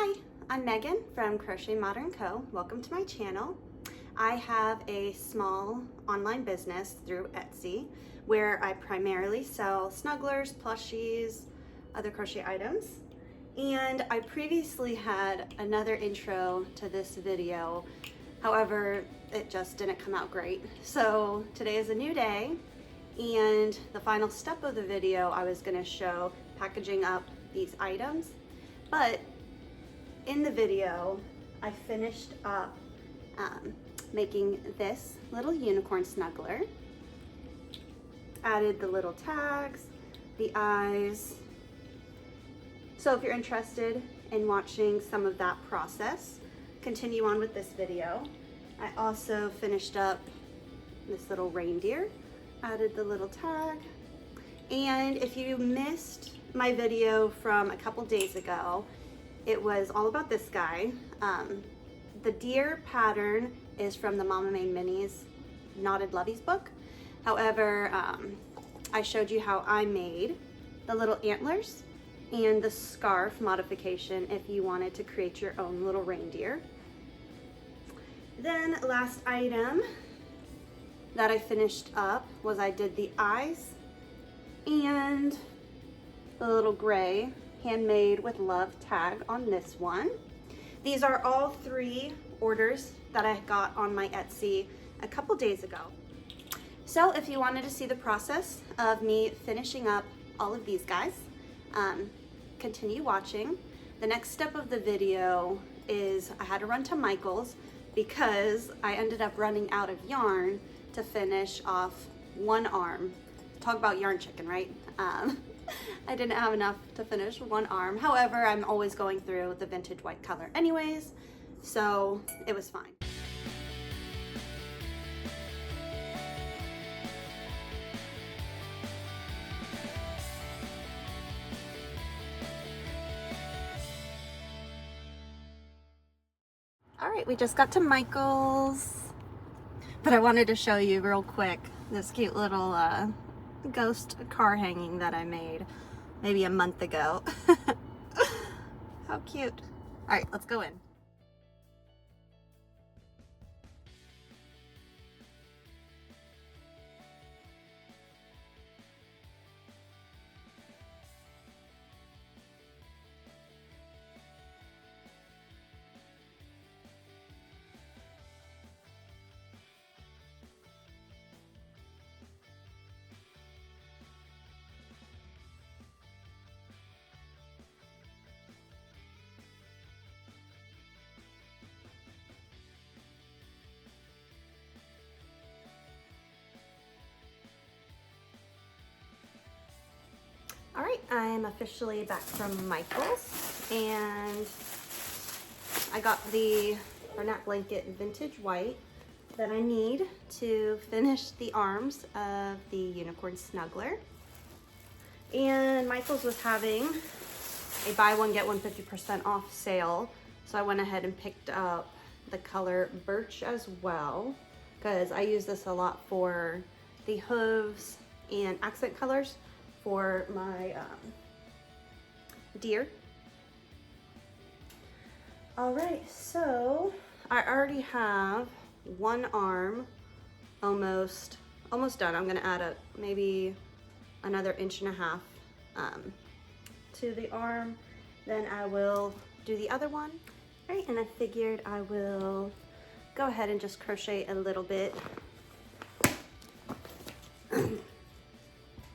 Hi, I'm Megan from Crochet Modern Co. Welcome to my channel. I have a small online business through Etsy where I primarily sell snugglers, plushies, other crochet items. And I previously had another intro to this video. However, it just didn't come out great. So today is a new day, and the final step of the video, I was going to show packaging up these items. But in the video, I finished up making this little unicorn snuggler. Added the little tags, the eyes. So if you're interested in watching some of that process, continue on with this video. I also finished up this little reindeer, added the little tag. And if you missed my video from a couple days ago, it was all about this guy. The deer pattern is from the Mama Made Minis Knotted Loveys book. However, I showed you how I made the little antlers and the scarf modification if you wanted to create your own little reindeer. Then last item that I finished up was I did the eyes and the little gray handmade with love tag on this one. These are all 3 orders that I got on my Etsy a couple days ago. So if you wanted to see the process of me finishing up all of these guys, continue watching. The next step of the video is I had to run to Michael's because I ended up running out of yarn to finish off one arm. Talk about yarn chicken, right? I didn't have enough to finish one arm. However, I'm always going through the vintage white color anyways, so it was fine. All right, we just got to Michael's, but I wanted to show you real quick this cute little ghost car hanging that I made maybe a month ago. How cute. All right, let's go in. All right, I'm officially back from Michael's, and I got the Bernat Blanket Vintage White that I need to finish the arms of the unicorn snuggler. And Michael's was having a buy one get one 50% off sale, so I went ahead and picked up the color Birch as well, because I use this a lot for the hooves and accent colors for my deer. All right, so I already have one arm almost done. I'm gonna add maybe another 1.5 inches to the arm. Then I will do the other one. All right, and I figured I will go ahead and just crochet a little bit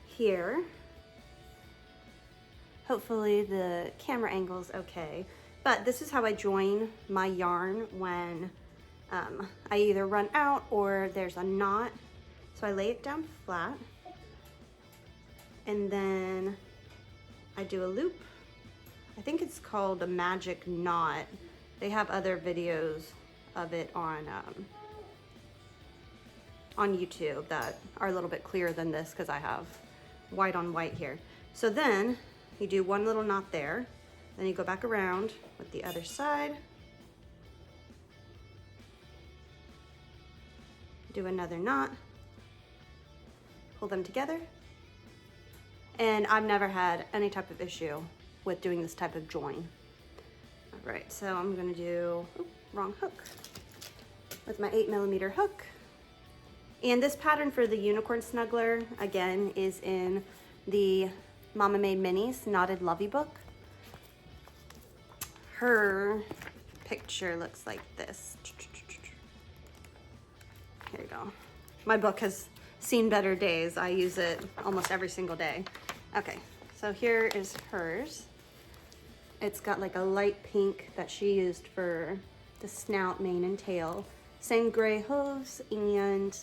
here. Hopefully the camera angle is okay, but this is how I join my yarn when I either run out or there's a knot. So I lay it down flat, and then I do a loop. I think it's called a magic knot. They have other videos of it on YouTube that are a little bit clearer than this because I have white on white here. So then you do one little knot there, then you go back around with the other side, do another knot, pull them together, and I've never had any type of issue with doing this type of join. All Right, so I'm gonna do, wrong hook, with my 8mm hook. And this pattern for the unicorn snuggler, again, is in the Mama Made Minis Knotted Lovey book. Her picture looks like this. Here you go. My book has seen better days. I use it almost every single day. Okay, so here is hers. It's got like a light pink that she used for the snout, mane, and tail. Same gray hooves and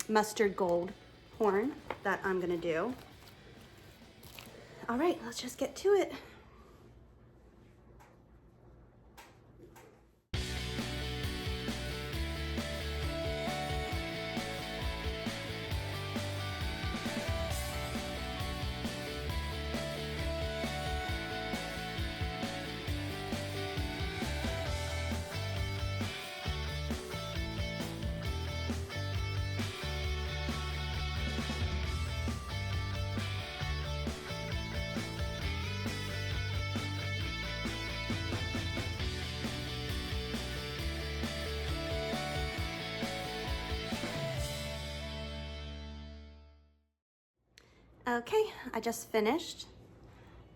mustard gold horn that I'm gonna do. All right, let's just get to it. Okay, I just finished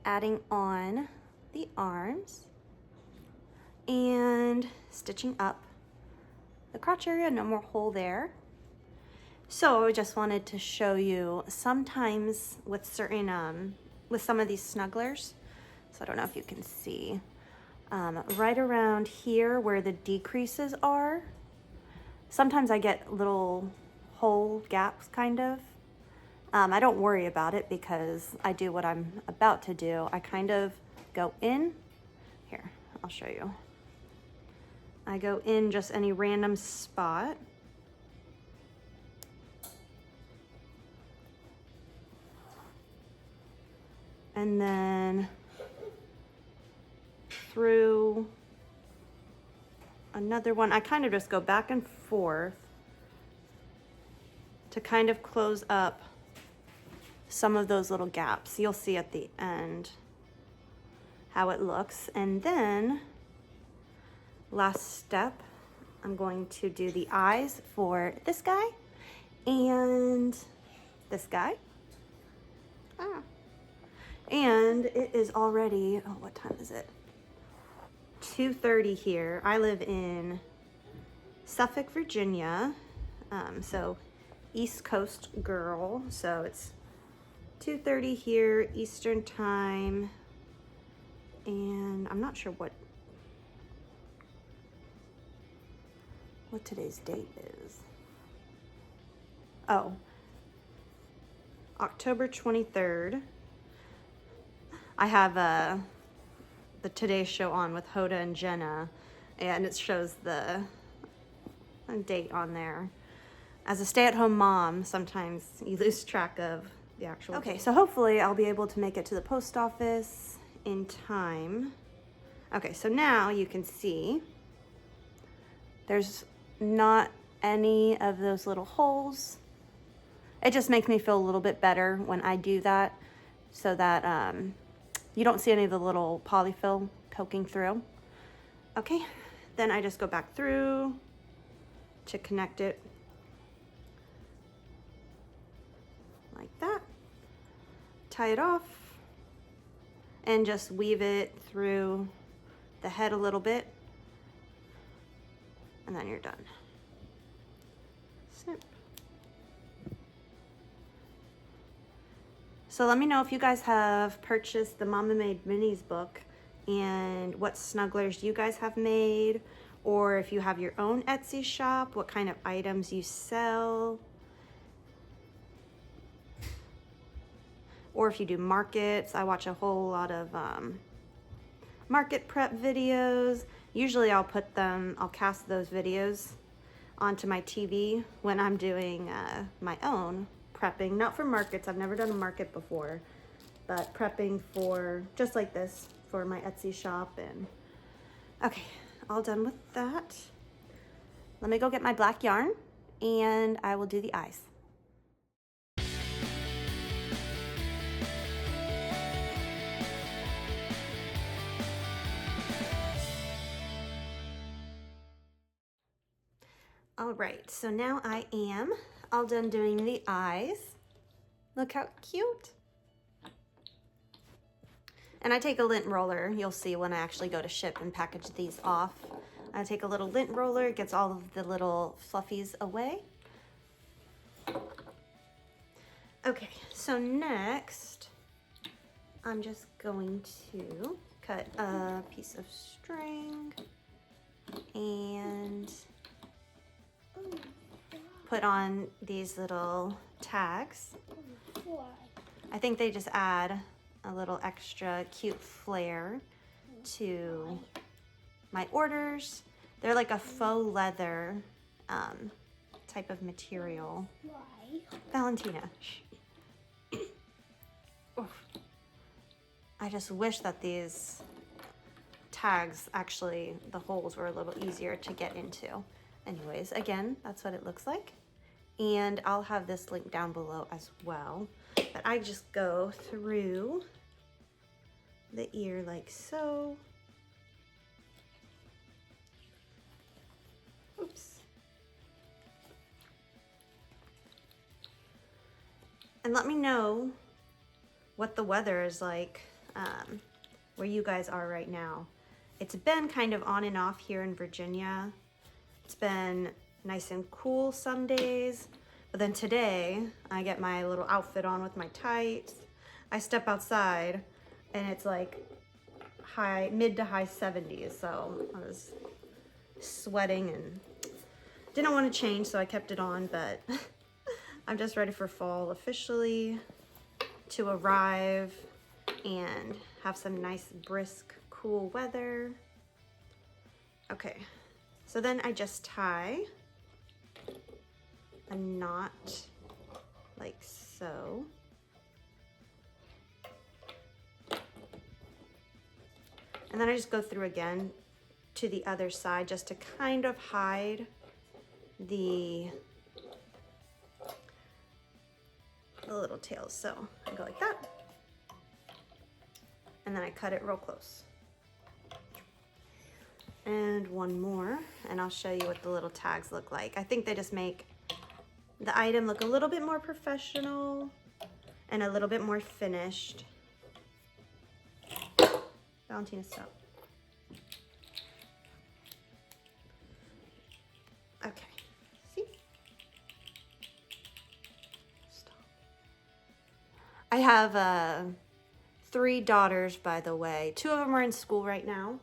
adding on the arms and stitching up the crotch area, no more hole there. So I just wanted to show you sometimes with certain, with some of these snugglers, so I don't know if you can see, right around here where the decreases are, sometimes I get little hole gaps kind of. I don't worry about it because I do what I'm about to do. I kind of go in, here, I'll show you. I go in just any random spot. And then through another one, I kind of just go back and forth to kind of close up some of those little gaps. You'll see at the end how it looks. And then last step, I'm going to do the eyes for this guy and this guy. And it is already, oh, what time is it? 2:30 here. I live in Suffolk, Virginia. So East Coast girl. So it's 2:30 here, Eastern time. And I'm not sure what today's date is. Oh, October 23rd. I have the Today Show on with Hoda and Jenna, and it shows the date on there. As a stay-at-home mom, sometimes you lose track of the actual date. So hopefully I'll be able to make it to the post office in time. Okay, so now you can see there's not any of those little holes. It just makes me feel a little bit better when I do that, so that you don't see any of the little polyfill poking through. Okay, then I just go back through to connect it like that. Tie it off and just weave it through the head a little bit, and then you're done. Snip. So let me know if you guys have purchased the Mama Made Minis book and what snugglers you guys have made, or if you have your own Etsy shop, what kind of items you sell, or if you do markets. I watch a whole lot of market prep videos. Usually I'll cast those videos onto my TV when I'm doing my own prepping, not for markets. I've never done a market before, but prepping for just like this for my Etsy shop. And okay, all done with that. Let me go get my black yarn and I will do the eyes. All right, so now I am all done doing the eyes. Look how cute. And I take a lint roller, you'll see when I actually go to ship and package these off. I take a little lint roller, it gets all of the little fluffies away. Okay, so next, I'm just going to cut a piece of string and put on these little tags. I think they just add a little extra cute flair to my orders. They're like a faux leather type of material. Why? Valentina. I just wish that these tags, actually, the holes were a little easier to get into. Anyways, again, that's what it looks like. And I'll have this link down below as well. But I just go through the ear like so. Oops. And let me know what the weather is like where you guys are right now. It's been kind of on and off here in Virginia. It's been nice and cool some days, but then today I get my little outfit on with my tights. I step outside and it's like mid to high 70s, so I was sweating and didn't want to change, so I kept it on, but I'm just ready for fall officially to arrive and have some nice brisk cool weather. Okay, so then I just tie a knot like so. And then I just go through again to the other side just to kind of hide the little tails. So I go like that. And then I cut it real close. And one more, and I'll show you what the little tags look like. I think they just make the item look a little bit more professional and a little bit more finished. Valentina, stop. Okay, see? Stop. I have 3 daughters, by the way. 2 of them are in school right now,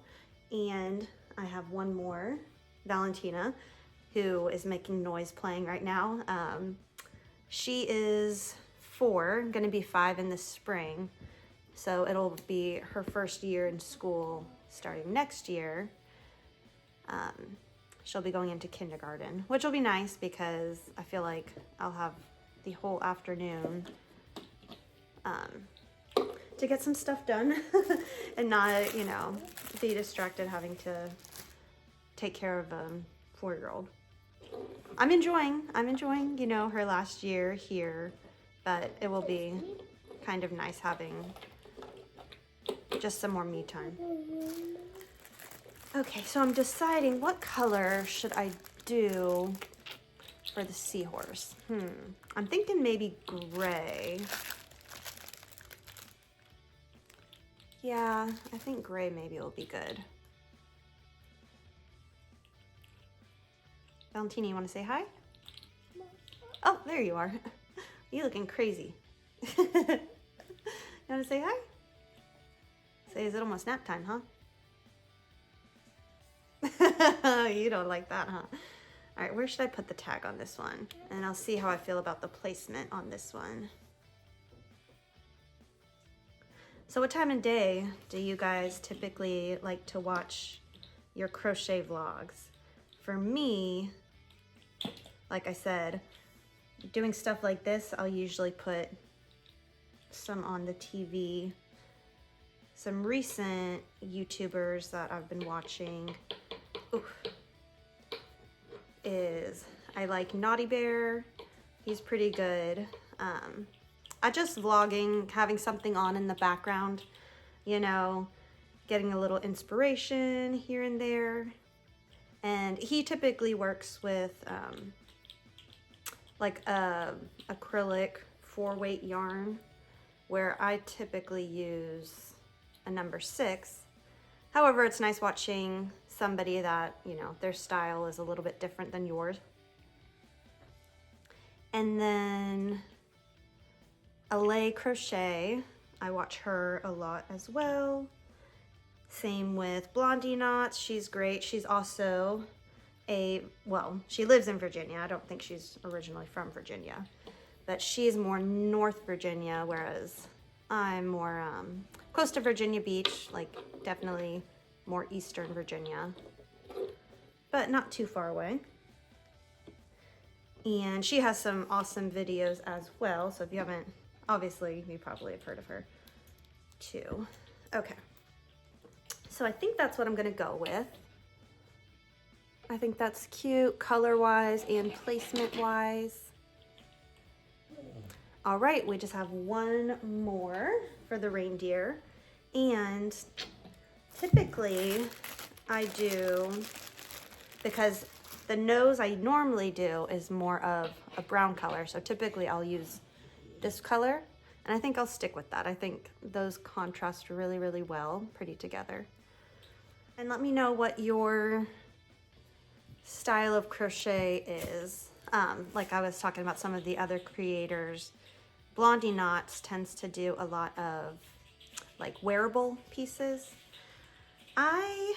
and I have one more, Valentina, who is making noise playing right now. She is 4, gonna be 5 in the spring. So it'll be her first year in school starting next year. She'll be going into kindergarten, which will be nice because I feel like I'll have the whole afternoon to get some stuff done and not, you know, be distracted having to take care of a 4-year-old. I'm enjoying, you know, her last year here, but it will be kind of nice having just some more me time. Okay, so I'm deciding what color should I do for the seahorse. I'm thinking maybe gray. Yeah, I think gray maybe will be good. Valentina, you want to say hi? Oh, there you are. You looking crazy. You want to say hi? Say, is it almost nap time, huh? You don't like that, huh? All right, where should I put the tag on this one? And I'll see how I feel about the placement on this one. So what time of day do you guys typically like to watch your crochet vlogs? For me, like I said, doing stuff like this, I'll usually put some on the TV. Some recent YouTubers that I've been watching is, I like Naughty Bear. He's pretty good. I just vlogging, having something on in the background, you know, getting a little inspiration here and there. And he typically works with like a acrylic 4-weight yarn, where I typically use a number 6. However, it's nice watching somebody that, you know, their style is a little bit different than yours. And then Alay Crochet, I watch her a lot as well. Same with Blondie Knots, she's great. She's also she lives in Virginia. I don't think she's originally from Virginia, but she's more North Virginia, whereas I'm more close to Virginia Beach, like definitely more Eastern Virginia, but not too far away. And she has some awesome videos as well. So if you haven't, obviously you probably have heard of her too. Okay. So I think that's what I'm gonna go with. I think that's cute color-wise and placement-wise. All right, we just have one more for the reindeer. And typically I do, because the nose I normally do is more of a brown color. So typically I'll use this color, and I think I'll stick with that. I think those contrast really, really well, pretty together. And let me know what your style of crochet is. Like I was talking about some of the other creators, Blondie Knots tends to do a lot of like wearable pieces. I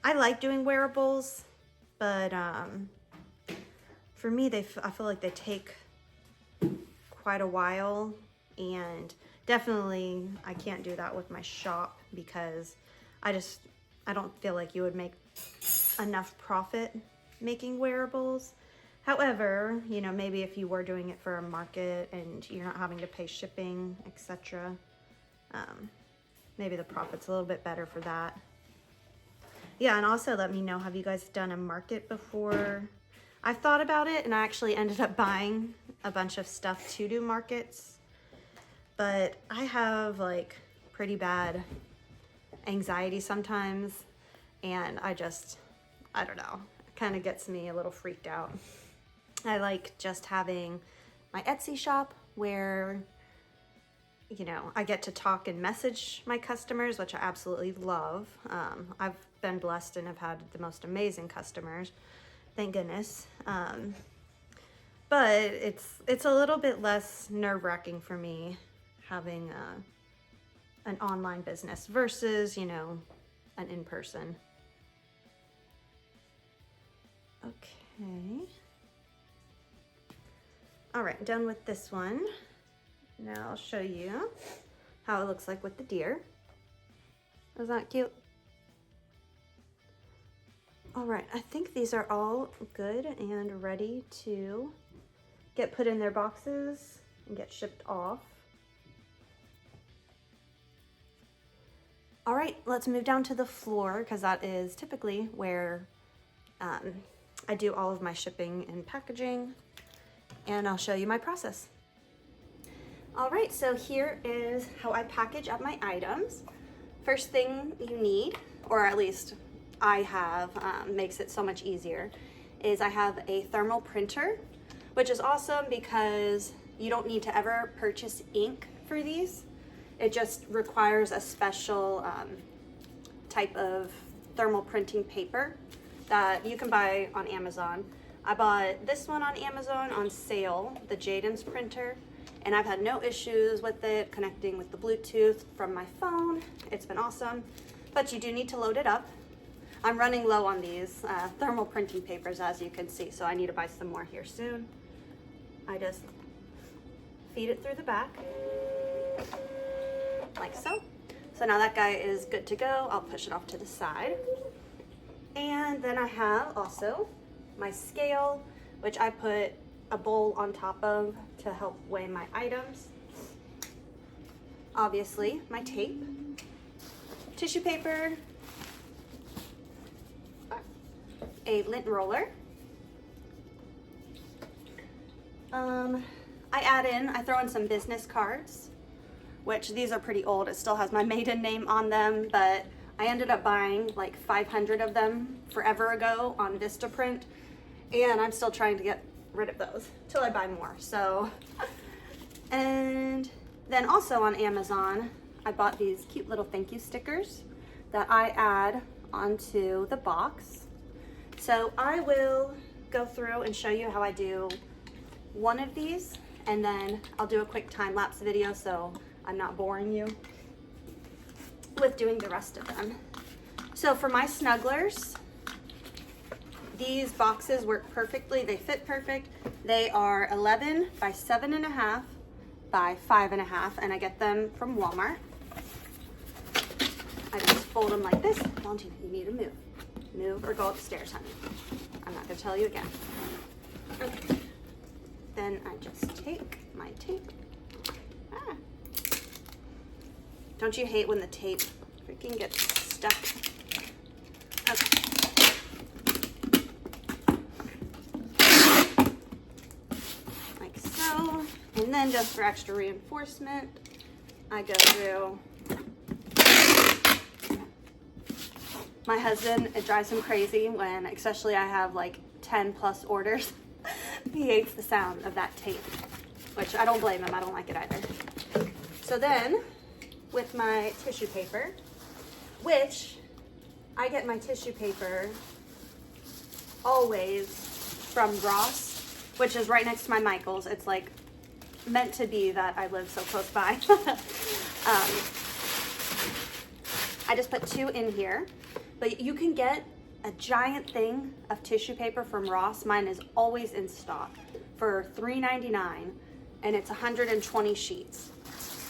like doing wearables, but for me, I feel like they take quite a while, and definitely I can't do that with my shop because I don't feel like you would make enough profit making wearables. However, you know, maybe if you were doing it for a market and you're not having to pay shipping, etc., maybe the profit's a little bit better for that. Yeah, and also let me know, have you guys done a market before? I've thought about it, and I actually ended up buying a bunch of stuff to do markets, but I have like pretty bad anxiety sometimes, and I don't know, it kind of gets me a little freaked out. I like just having my Etsy shop where, you know, I get to talk and message my customers, which I absolutely love. I've been blessed and have had the most amazing customers, thank goodness. But it's a little bit less nerve-wracking for me having an online business versus, you know, an in-person. Okay. All right, done with this one. Now I'll show you how it looks like with the deer. Isn't that cute? All right, I think these are all good and ready to get put in their boxes and get shipped off. All right, let's move down to the floor because that is typically where I do all of my shipping and packaging, and I'll show you my process. All right, so here is how I package up my items. First thing you need, or at least I have, makes it so much easier, is I have a thermal printer, which is awesome because you don't need to ever purchase ink for these. It just requires a special type of thermal printing paper that you can buy on Amazon. I bought this one on Amazon on sale, the Jadens printer, and I've had no issues with it connecting with the Bluetooth from my phone. It's been awesome, but you do need to load it up. I'm running low on these thermal printing papers, as you can see, so I need to buy some more here soon. I just feed it through the back, like so. So now that guy is good to go. I'll push it off to the side. And then I have also my scale, which I put a bowl on top of to help weigh my items. Obviously, my tape, tissue paper, a lint roller. I throw in some business cards, which these are pretty old. It still has my maiden name on them, but I ended up buying like 500 of them forever ago on Vistaprint, and I'm still trying to get rid of those till I buy more. So, and then also on Amazon, I bought these cute little thank you stickers that I add onto the box. So I will go through and show you how I do one of these, and then I'll do a quick time-lapse video so I'm not boring you with doing the rest of them. So for my Snugglers, these boxes work perfectly. They fit perfect. They are 11 by 7.5 by 5.5, and I get them from Walmart. I just fold them like this. Valentina, you need to move. Move or go upstairs, honey. I'm not gonna tell you again. Okay. Then I just take my tape. Ah. Don't you hate when the tape freaking gets stuck? Okay. Like so. And then just for extra reinforcement, I go through. My husband, it drives him crazy when, especially I have like 10 plus orders. He hates the sound of that tape, which I don't blame him. I don't like it either. So then with my tissue paper, which I get my tissue paper always from Ross, which is right next to my Michaels. It's like meant to be that I live so close by. I just put 2 in here, but you can get a giant thing of tissue paper from Ross. Mine is always in stock for $3.99, and it's 120 sheets,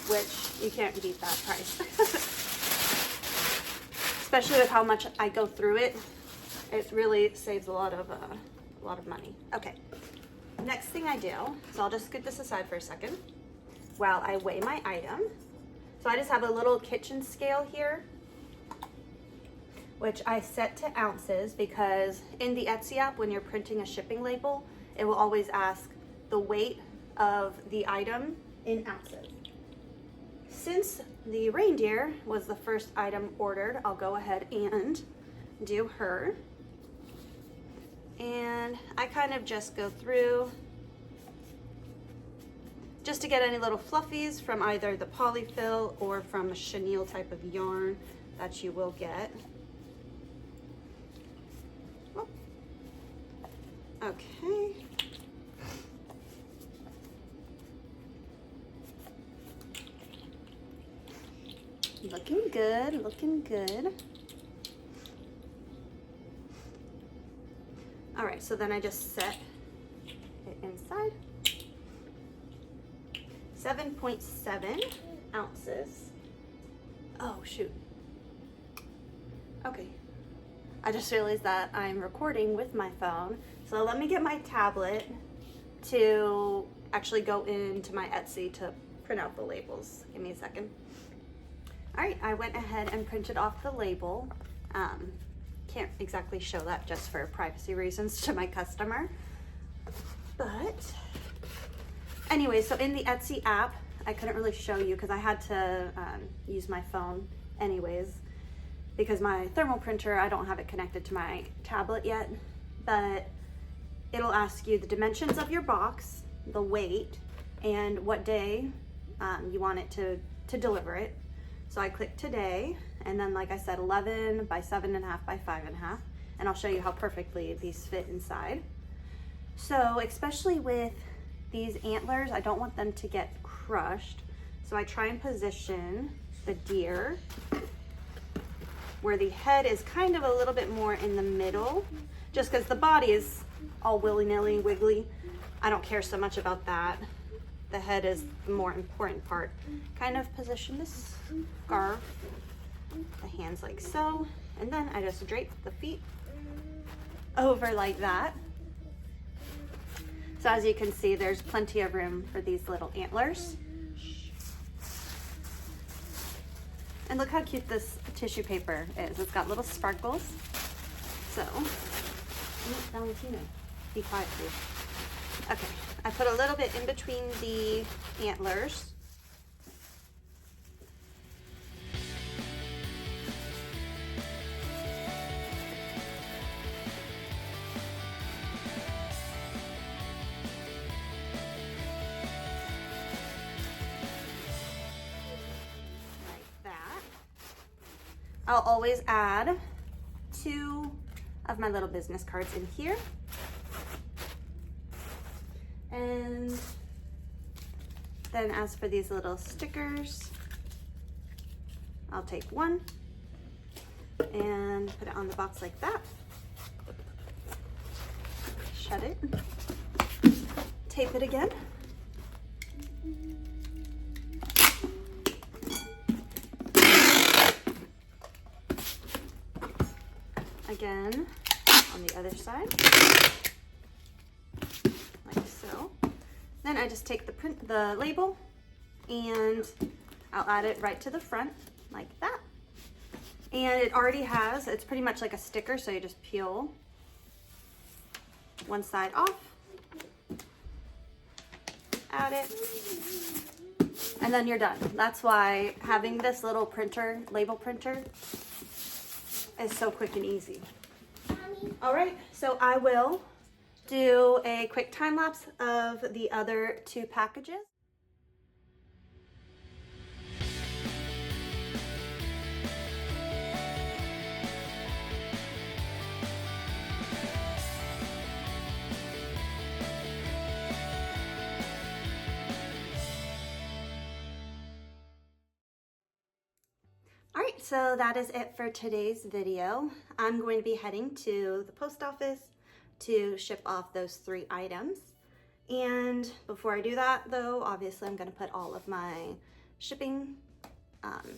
which you can't beat that price. Especially with how much I go through it, it really saves a lot of money. Okay, next thing I do, so I'll just scoot this aside for a second while I weigh my item. So I just have a little kitchen scale here, which I set to ounces because in the Etsy app, when you're printing a shipping label, it will always ask the weight of the item in ounces. Since the reindeer was the first item ordered, I'll go ahead and do her. And I kind of just go through just to get any little fluffies from either the polyfill or from a chenille type of yarn that you will get. Okay. Looking good, looking good. All right, so then I just set it inside. 7.7 ounces. Oh, shoot. Okay. I just realized that I'm recording with my phone. So let me get my tablet to actually go into my Etsy to print out the labels. Give me a second. All right, I went ahead and printed off the label. Can't exactly show that just for privacy reasons to my customer. But anyway, so in the Etsy app, I couldn't really show you because I had to use my phone anyways, because my thermal printer, I don't have it connected to my tablet yet, but it'll ask you the dimensions of your box, the weight, and what day you want it to deliver it. So I click today, and then like I said, 11 by 7.5 by 5.5, and I'll show you how perfectly these fit inside. So especially with these antlers, I don't want them to get crushed. So I try and position the deer where the head is kind of a little bit more in the middle, just because the body is all willy-nilly wiggly. I don't care so much about that. The head is the more important part. Kind of position this scarf, the hands like so, and then I just drape the feet over like that. So as you can see, there's plenty of room for these little antlers. And look how cute this tissue paper is. It's got little sparkles. So, Valentina, be quiet please. Okay, I put a little bit in between the antlers. I'll always add 2 of my little business cards in here. And then as for these little stickers, I'll take 1 and put it on the box like that. Shut it. Tape it again. Again on the other side, like so. Then I just take the label, and I'll add it right to the front like that. And it already has, it's pretty much like a sticker, so you just peel one side off, add it, and then you're done. That's why having this little printer, label printer, is so quick and easy. All right, so I will do a quick time lapse of the other 2 packages. All right, so that is it for today's video. I'm going to be heading to the post office to ship off those 3 items. And before I do that though, obviously I'm gonna put all of my shipping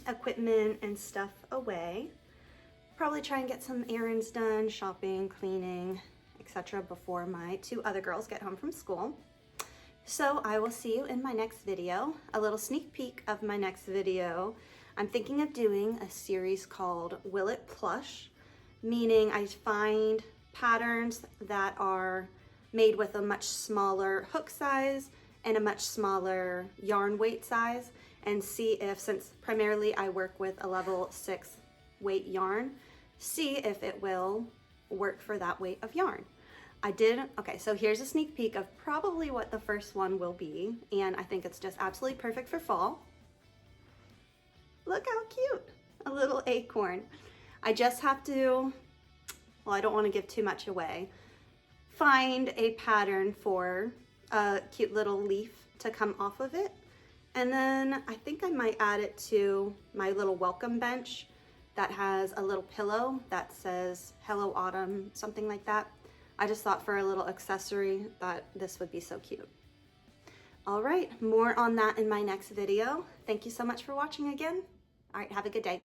equipment and stuff away. Probably try and get some errands done, shopping, cleaning, etc. before my 2 other girls get home from school. So I will see you in my next video. A little sneak peek of my next video. I'm thinking of doing a series called Will It Plush, meaning I find patterns that are made with a much smaller hook size and a much smaller yarn weight size, and see if, since primarily I work with a level 6 weight yarn, see if it will work for that weight of yarn. Okay, so here's a sneak peek of probably what the first one will be, and I think it's just absolutely perfect for fall. Look how cute, a little acorn. I just have to, well, I don't want to give too much away, find a pattern for a cute little leaf to come off of it. And then I think I might add it to my little welcome bench that has a little pillow that says Hello Autumn, something like that. I just thought for a little accessory that this would be so cute. All right, more on that in my next video. Thank you so much for watching again. All right, have a good day.